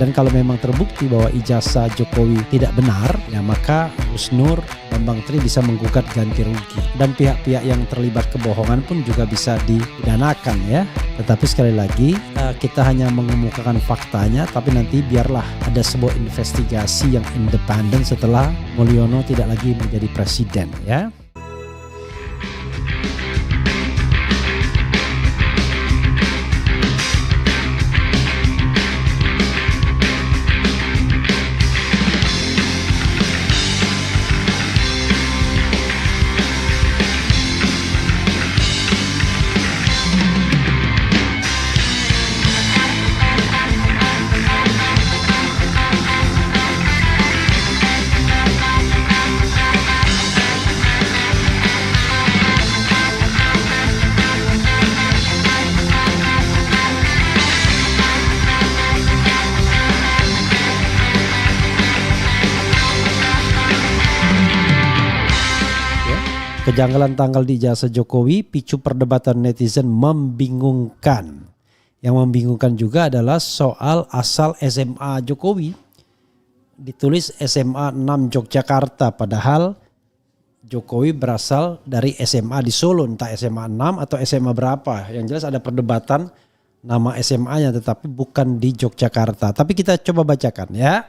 Dan kalau memang terbukti bahwa ijazah Jokowi tidak benar, ya maka Gus Nur, Bambang Tri bisa menggugat ganti rugi. Dan pihak-pihak yang terlibat kebohongan pun juga bisa dipidanakan ya. Tetapi sekali lagi kita hanya mengemukakan faktanya, tapi nanti biarlah ada sebuah investigasi yang independen setelah Mulyono tidak lagi menjadi presiden ya. Kejanggalan tanggal di ijazah Jokowi picu perdebatan netizen membingungkan. Yang membingungkan juga adalah soal asal SMA Jokowi. Ditulis SMA 6 Yogyakarta, padahal Jokowi berasal dari SMA di Solo, entah SMA 6 atau SMA berapa. Yang jelas ada perdebatan nama SMA-nya tetapi bukan di Yogyakarta. Tapi kita coba bacakan ya.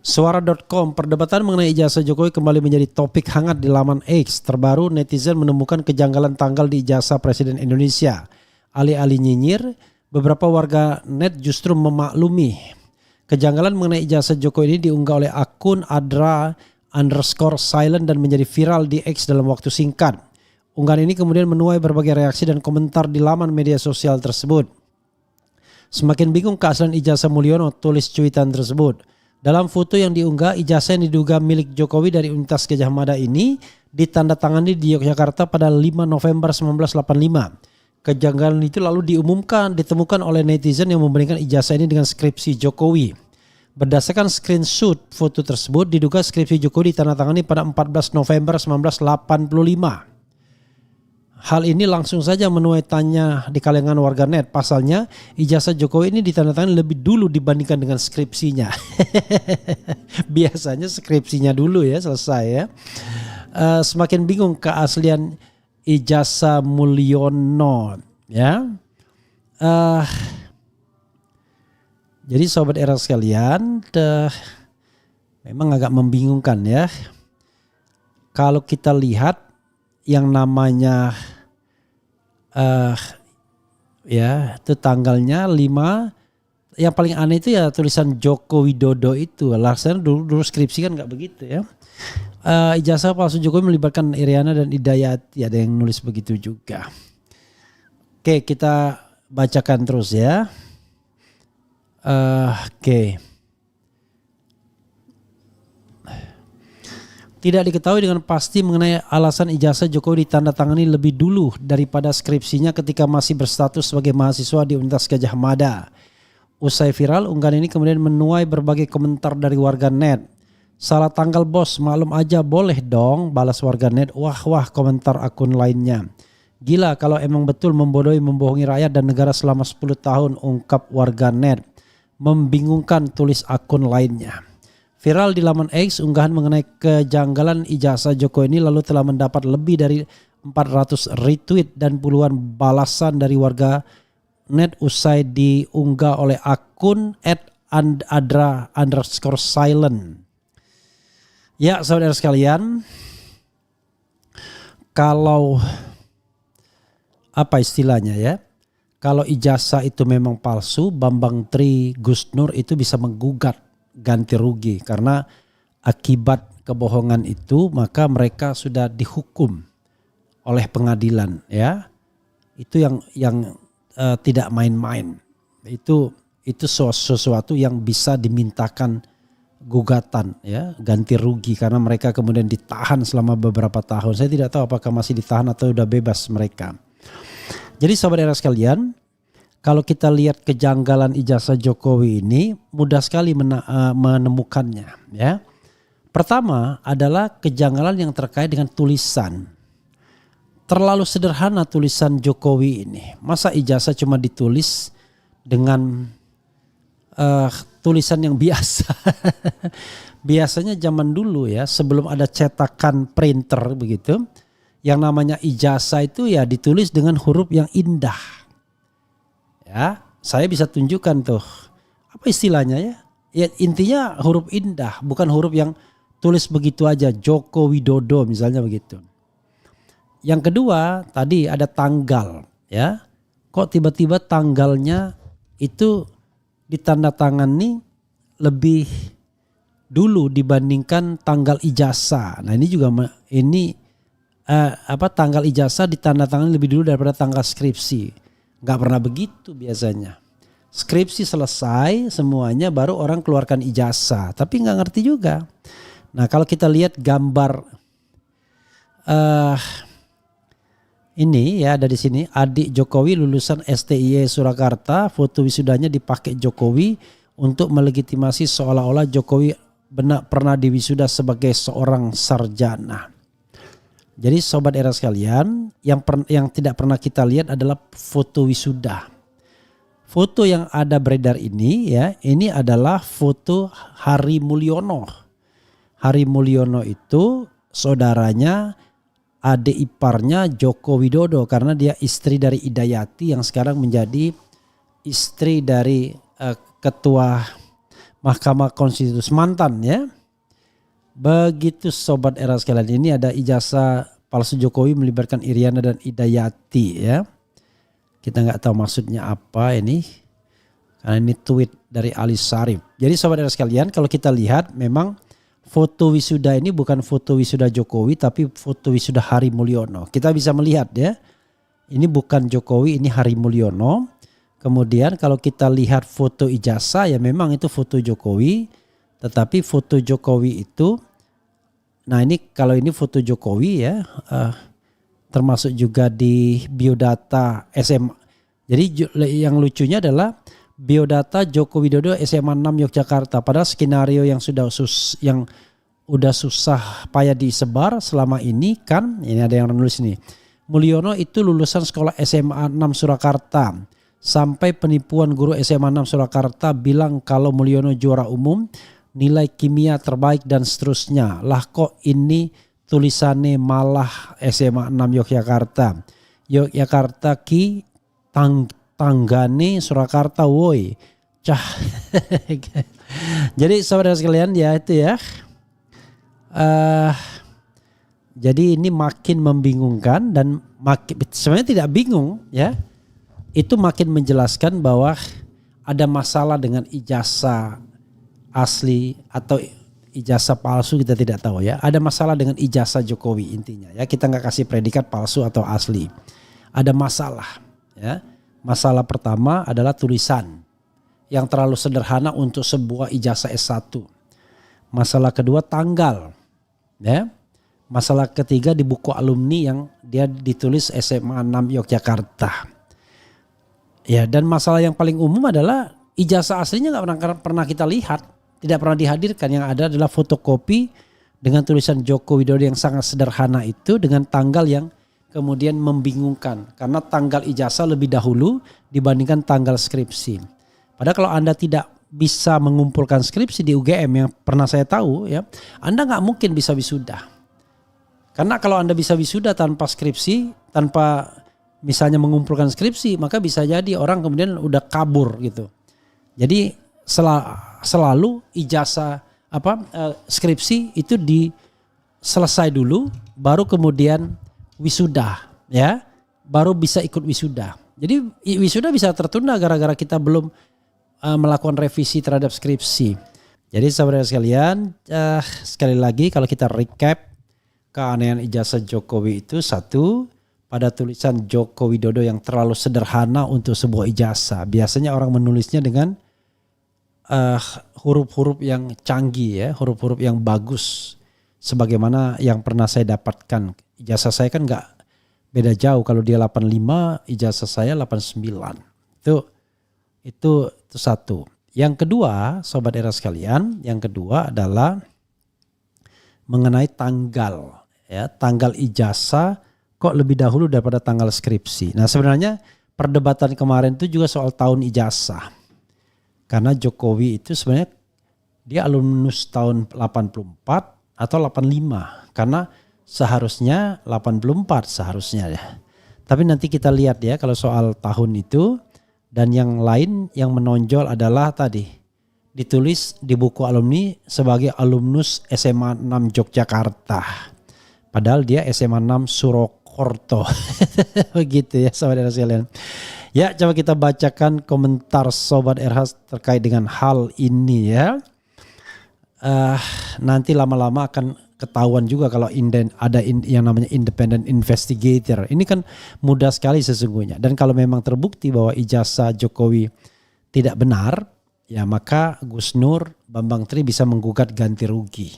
Suara.com, perdebatan mengenai ijazah Jokowi kembali menjadi topik hangat di laman X. Terbaru, netizen menemukan kejanggalan tanggal di ijazah Presiden Indonesia. Alih-alih nyinyir, beberapa warga net justru memaklumi. Kejanggalan mengenai ijazah Jokowi ini diunggah oleh akun Adra_silent dan menjadi viral di X dalam waktu singkat. Unggahan ini kemudian menuai berbagai reaksi dan komentar di laman media sosial tersebut. Semakin bingung keaslian ijazah Mulyono, tulis cuitan tersebut. Dalam foto yang diunggah, ijazah yang diduga milik Jokowi dari Universitas Gadjah Mada ini ditandatangani di Yogyakarta pada 5 November 1985. Kejanggalan itu lalu ditemukan oleh netizen yang membandingkan ijazah ini dengan skripsi Jokowi. Berdasarkan screenshot foto tersebut, diduga skripsi Jokowi ditandatangani pada 14 November 1985. Hal ini langsung saja menuai tanya di kalangan warganet. Pasalnya ijazah Jokowi ini ditandatangani lebih dulu dibandingkan dengan skripsinya. Biasanya skripsinya dulu ya selesai ya. Semakin bingung keaslian ijazah Mulyono ya. Jadi sobat era sekalian, memang agak membingungkan ya. Kalau kita lihat yang namanya ya itu tanggalnya 5, yang paling aneh itu ya tulisan Joko Widodo itu. Alasannya dulu skripsi kan nggak begitu ya. Ijazah palsu Jokowi melibatkan Iriana dan Hidayati, ada yang nulis begitu juga. Oke, kita bacakan terus ya. Oke. Tidak diketahui dengan pasti mengenai alasan ijazah Jokowi ditandatangani lebih dulu daripada skripsinya ketika masih berstatus sebagai mahasiswa di Universitas Gadjah Mada. Usai viral, unggahan ini kemudian menuai berbagai komentar dari warganet. Salah tanggal bos, maklum aja boleh dong, balas warganet. Wah komentar akun lainnya. Gila kalau emang betul membohongi rakyat dan negara selama 10 tahun, ungkap warganet. Membingungkan, tulis akun lainnya. Viral di laman X, unggahan mengenai kejanggalan ijazah Jokowi ini lalu telah mendapat lebih dari 400 retweet dan puluhan balasan dari warga net usai diunggah oleh akun @adra_silent. Ya saudara sekalian, kalau apa istilahnya ya, kalau ijazah itu memang palsu, Bambang Tri, Gus Nur itu bisa menggugat ganti rugi karena akibat kebohongan itu maka mereka sudah dihukum oleh pengadilan ya. Itu yang tidak main-main. Itu sesuatu yang bisa dimintakan gugatan ya, ganti rugi karena mereka kemudian ditahan selama beberapa tahun. Saya tidak tahu apakah masih ditahan atau sudah bebas mereka. Jadi sahabat era sekalian, kalau kita lihat kejanggalan ijazah Jokowi ini mudah sekali menemukannya ya. Pertama adalah kejanggalan yang terkait dengan tulisan. Terlalu sederhana tulisan Jokowi ini. Masa ijazah cuma ditulis dengan tulisan yang biasa. Biasanya zaman dulu ya, sebelum ada cetakan printer begitu, yang namanya ijazah itu ya ditulis dengan huruf yang indah. Ya, saya bisa tunjukkan tuh. Apa istilahnya ya? Ya intinya huruf indah, bukan huruf yang tulis begitu aja, Joko Widodo misalnya begitu. Yang kedua tadi ada tanggal ya. Kok tiba-tiba tanggalnya itu ditandatangani lebih dulu dibandingkan tanggal ijazah. Nah ini juga tanggal ijazah ditandatangani lebih dulu daripada tanggal skripsi. Gak pernah begitu biasanya. Skripsi selesai semuanya baru orang keluarkan ijazah. Tapi gak ngerti juga. Nah kalau kita lihat gambar ini ya ada di sini, adik Jokowi lulusan STIE Surakarta, foto wisudanya dipakai Jokowi untuk melegitimasi seolah-olah Jokowi pernah diwisuda sebagai seorang sarjana. Jadi sobat era sekalian, yang tidak pernah kita lihat adalah foto wisuda. Foto yang ada beredar ini ya, ini adalah foto Hari Mulyono. Hari Mulyono itu saudaranya, adik iparnya Joko Widodo karena dia istri dari Idayati yang sekarang menjadi istri dari ketua Mahkamah Konstitusi mantan ya. Begitu sobat era sekalian, ini ada ijazah palsu Jokowi melibatkan Iriana dan Idayati ya. Kita nggak tahu maksudnya apa ini. Karena ini tweet dari Ali Sarif. Jadi sobat era sekalian, kalau kita lihat memang foto wisuda ini bukan foto wisuda Jokowi tapi foto wisuda Hari Mulyono. Kita bisa melihat ya. Ini bukan Jokowi, ini Hari Mulyono. Kemudian kalau kita lihat foto ijazah ya memang itu foto Jokowi. Tetapi foto Jokowi itu, nah ini kalau ini foto Jokowi ya, termasuk juga di biodata SMA. Jadi yang lucunya adalah biodata Joko Widodo SMA 6 Yogyakarta. Padahal skenario yang udah susah payah disebar selama ini kan, ini ada yang nulis nih. Mulyono itu lulusan sekolah SMA 6 Surakarta. Sampai penipuan guru SMA 6 Surakarta bilang kalau Mulyono juara umum, nilai kimia terbaik dan seterusnya. Lah kok ini tulisannya malah SMA 6 Yogyakarta. Yogyakarta ki tanggane Surakarta woi. Cah. Jadi saudara sekalian ya itu ya. Jadi ini makin membingungkan dan sebenarnya tidak bingung ya. Itu makin menjelaskan bahwa ada masalah dengan ijazah asli atau ijazah palsu, kita tidak tahu ya. Ada masalah dengan ijazah Jokowi intinya ya. Kita nggak kasih predikat palsu atau asli. Ada masalah ya. Masalah pertama adalah tulisan yang terlalu sederhana untuk sebuah ijazah S1. Masalah kedua tanggal ya. Masalah ketiga di buku alumni yang dia ditulis SMA 6 Yogyakarta. Ya, dan masalah yang paling umum adalah ijazah aslinya nggak pernah kita lihat. Tidak pernah dihadirkan, yang ada adalah fotokopi dengan tulisan Joko Widodo yang sangat sederhana itu dengan tanggal yang kemudian membingungkan. Karena tanggal ijazah lebih dahulu dibandingkan tanggal skripsi. Padahal kalau Anda tidak bisa mengumpulkan skripsi di UGM yang pernah saya tahu ya, Anda nggak mungkin bisa wisuda. Karena kalau Anda bisa wisuda tanpa skripsi, tanpa misalnya mengumpulkan skripsi, maka bisa jadi orang kemudian udah kabur gitu. Jadi selalu ijazah skripsi itu selesai dulu baru kemudian wisuda ya, baru bisa ikut wisuda. Jadi wisuda bisa tertunda gara-gara kita belum melakukan revisi terhadap skripsi. Jadi saudara sekalian, sekali lagi kalau kita recap keanehan ijazah Jokowi itu, satu, pada tulisan Joko Widodo yang terlalu sederhana untuk sebuah ijazah. Biasanya orang menulisnya dengan huruf-huruf yang canggih ya, huruf-huruf yang bagus. Sebagaimana yang pernah saya dapatkan. Ijazah saya kan nggak beda jauh, kalau dia 85, ijazah saya 89. Itu satu. Yang kedua, sobat era sekalian, yang kedua adalah mengenai tanggal ya, tanggal ijazah kok lebih dahulu daripada tanggal skripsi. Nah, sebenarnya perdebatan kemarin itu juga soal tahun ijazah. Karena Jokowi itu sebenarnya dia alumnus tahun 84 atau 85. Karena seharusnya 84 seharusnya ya. Tapi nanti kita lihat ya kalau soal tahun itu. Dan yang lain yang menonjol adalah tadi ditulis di buku alumni sebagai alumnus SMA 6 Yogyakarta. Padahal dia SMA 6 Surakarta. Begitu ya sahabat sekalian. Ya, coba kita bacakan komentar Sobat RH terkait dengan hal ini ya. Nanti lama-lama akan ketahuan juga kalau ada yang namanya independent investigator. Ini kan mudah sekali sesungguhnya. Dan kalau memang terbukti bahwa ijazah Jokowi tidak benar, ya maka Gus Nur Bambang Tri bisa menggugat ganti rugi.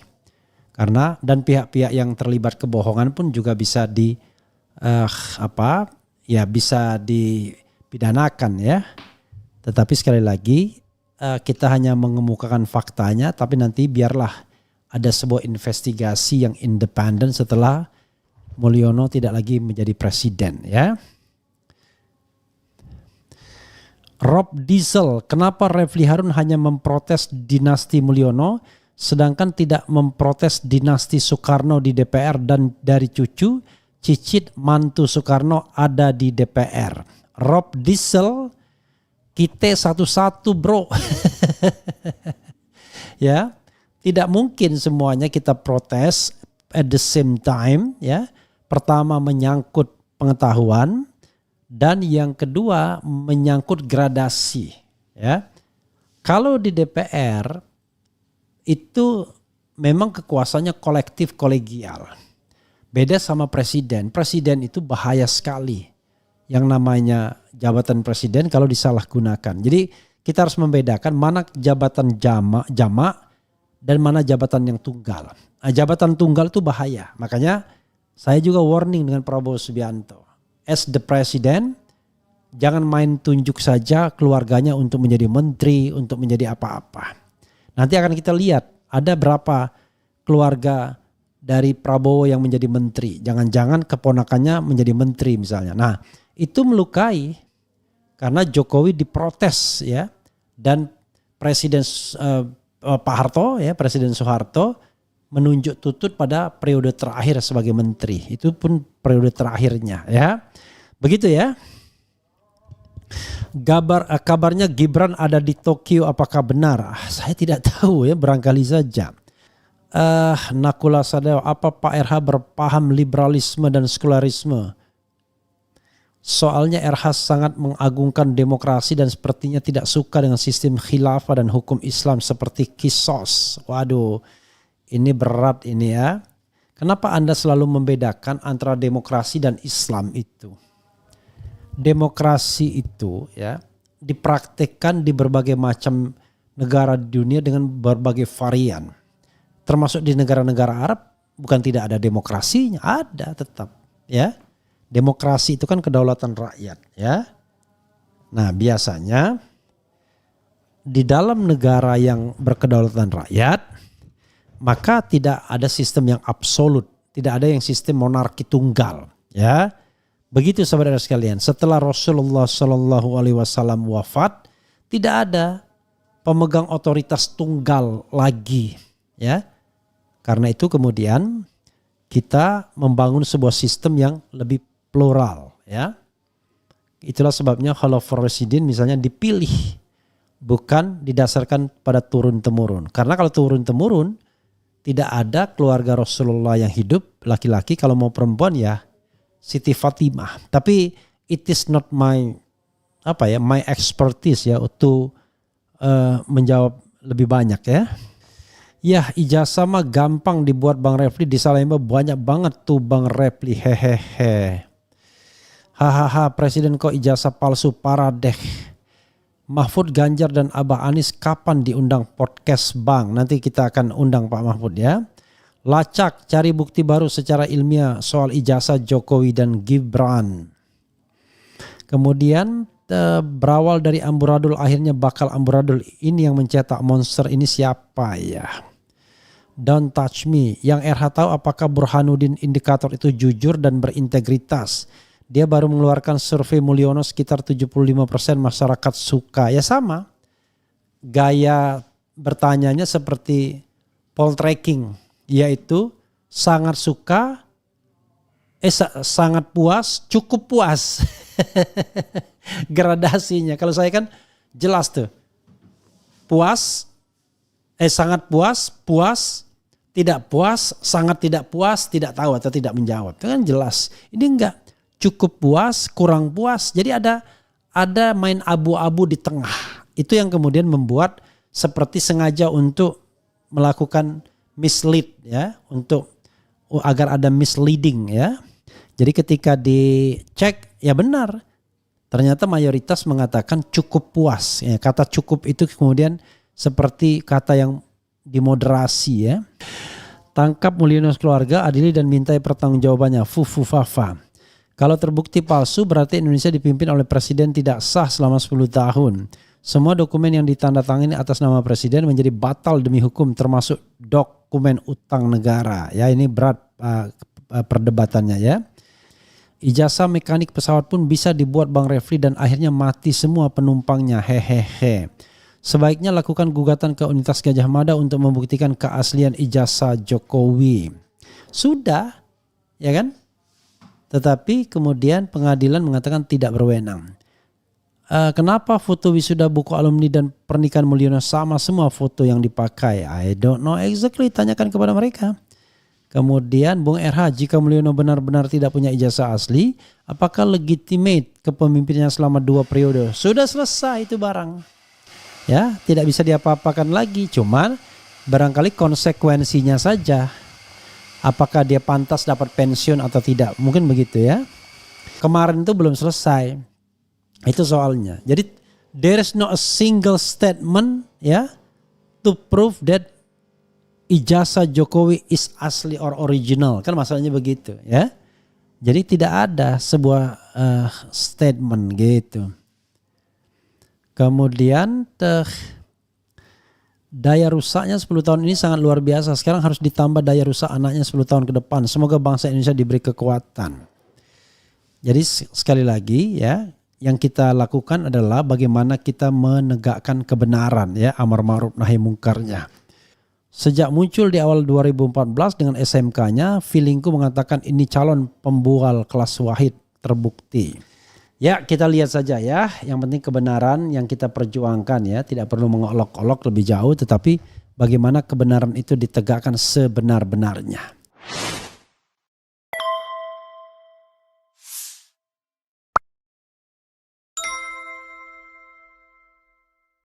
Karena dan pihak-pihak yang terlibat kebohongan pun juga bisa bisa dipidanakan ya. Tetapi sekali lagi kita hanya mengemukakan faktanya, tapi nanti biarlah ada sebuah investigasi yang independen setelah Mulyono tidak lagi menjadi presiden ya. Rob Diesel, kenapa Refli Harun hanya memprotes dinasti Mulyono sedangkan tidak memprotes dinasti Soekarno di DPR dan dari cucu cicit mantu Soekarno ada di DPR. Rob Diesel, kita satu-satu bro. Ya. Tidak mungkin semuanya kita protes at the same time ya. Pertama menyangkut pengetahuan dan yang kedua menyangkut gradasi ya. Kalau di DPR itu memang kekuasaannya kolektif kolegial. Beda sama presiden. Presiden itu bahaya sekali. Yang namanya jabatan presiden kalau disalahgunakan. Jadi kita harus membedakan mana jabatan jamak dan mana jabatan yang tunggal. Nah, jabatan tunggal itu bahaya. Makanya saya juga warning dengan Prabowo Subianto. As the president, jangan main tunjuk saja keluarganya untuk menjadi menteri, untuk menjadi apa-apa. Nanti akan kita lihat ada berapa keluarga dari Prabowo yang menjadi menteri. Jangan-jangan keponakannya menjadi menteri misalnya. Nah itu melukai karena Jokowi diprotes ya. Dan Presiden Pak Harto ya, Presiden Soeharto menunjuk Tutut pada periode terakhir sebagai menteri. Itu pun periode terakhirnya ya. Begitu ya. Kabarnya Gibran ada di Tokyo, apakah benar? Saya tidak tahu ya, barangkali saja. Nakula Sadeo, apa Pak RH berpaham liberalisme dan sekularisme? Soalnya RH sangat mengagungkan demokrasi dan sepertinya tidak suka dengan sistem khilafah dan hukum Islam seperti Qisas. Waduh, ini berat ini ya. Kenapa Anda selalu membedakan antara demokrasi dan Islam itu? Demokrasi itu ya dipraktikkan di berbagai macam negara di dunia dengan berbagai varian. Termasuk di negara-negara Arab bukan tidak ada demokrasinya, ada tetap ya. Demokrasi itu kan kedaulatan rakyat ya. Nah biasanya di dalam negara yang berkedaulatan rakyat maka tidak ada sistem yang absolut, tidak ada yang sistem monarki tunggal ya. Begitu saudara sekalian, setelah Rasulullah SAW wafat tidak ada pemegang otoritas tunggal lagi ya. Karena itu kemudian kita membangun sebuah sistem yang lebih plural ya. Itulah sebabnya Khalifah Rasyidin misalnya dipilih bukan didasarkan pada turun temurun. Karena kalau turun temurun tidak ada keluarga Rasulullah yang hidup laki-laki, kalau mau perempuan ya Siti Fatimah. Tapi it is not my expertise ya untuk menjawab lebih banyak ya. Ya ijazah mah gampang dibuat Bang Refli, disalahin banyak banget tuh Bang Refli, hehehe. Hahaha, presiden kok ijazah palsu, parah deh. Mahfud, Ganjar dan Abah Anies kapan diundang podcast Bang? Nanti kita akan undang Pak Mahfud ya. Lacak, cari bukti baru secara ilmiah soal ijazah Jokowi dan Gibran. Kemudian berawal dari amburadul akhirnya bakal amburadul, ini yang mencetak monster ini siapa ya? Don't touch me. Yang RH tahu apakah Burhanuddin indikator itu jujur dan berintegritas. Dia baru mengeluarkan survei Mulyono sekitar 75% masyarakat suka. Ya sama. gaya bertanyanya seperti poltreking, yaitu sangat suka, sangat puas, cukup puas. Gradasinya. Kalau saya kan jelas tuh. Puas, sangat puas, puas, tidak puas, sangat tidak puas, tidak tahu atau tidak menjawab. Itu kan jelas. Ini enggak, cukup puas, kurang puas. Jadi ada main abu-abu di tengah. Itu yang kemudian membuat seperti sengaja untuk melakukan mislead ya, untuk agar ada misleading ya. Jadi ketika dicek ya benar, ternyata mayoritas mengatakan cukup puas. Ya, kata cukup itu kemudian seperti kata yang dimoderasi ya. Tangkap Mulyono keluarga, adili dan mintai pertanggungjawabannya. Fufu-fafa. Kalau terbukti palsu berarti Indonesia dipimpin oleh presiden tidak sah selama 10 tahun. Semua dokumen yang ditandatangani atas nama presiden menjadi batal demi hukum, termasuk dokumen utang negara. Ya, ini berat perdebatannya ya. Ijazah mekanik pesawat pun bisa dibuat Bang Refli dan akhirnya mati semua penumpangnya. Hehehe. Sebaiknya lakukan gugatan ke Universitas Gadjah Mada untuk membuktikan keaslian ijazah Jokowi. Sudah, ya kan? Tetapi kemudian pengadilan mengatakan tidak berwenang. Kenapa foto wisuda buku alumni dan pernikahan Mulyono sama semua foto yang dipakai? I don't know exactly, tanyakan kepada mereka. Kemudian Bung RH, jika Mulyono benar-benar tidak punya ijazah asli, apakah legitimate kepemimpinannya selama 2 periode? Sudah selesai itu barang. Ya, tidak bisa diapa-apakan lagi, cuman barangkali konsekuensinya saja. Apakah dia pantas dapat pensiun atau tidak? Mungkin begitu ya. Kemarin itu belum selesai. Itu soalnya. Jadi there is no a single statement ya to prove that ijazah Jokowi is asli or original. Kan masalahnya begitu ya. Jadi tidak ada sebuah statement gitu. Kemudian daya rusaknya 10 tahun ini sangat luar biasa. Sekarang harus ditambah daya rusak anaknya 10 tahun ke depan. Semoga bangsa Indonesia diberi kekuatan. Jadi sekali lagi ya, yang kita lakukan adalah bagaimana kita menegakkan kebenaran ya, amar ma'ruf nahi mungkarnya. Sejak muncul di awal 2014 dengan SMK-nya, feelingku mengatakan ini calon pembual kelas wahid terbukti. Ya, kita lihat saja ya, yang penting kebenaran yang kita perjuangkan ya, tidak perlu mengolok-olok lebih jauh, tetapi bagaimana kebenaran itu ditegakkan sebenar-benarnya.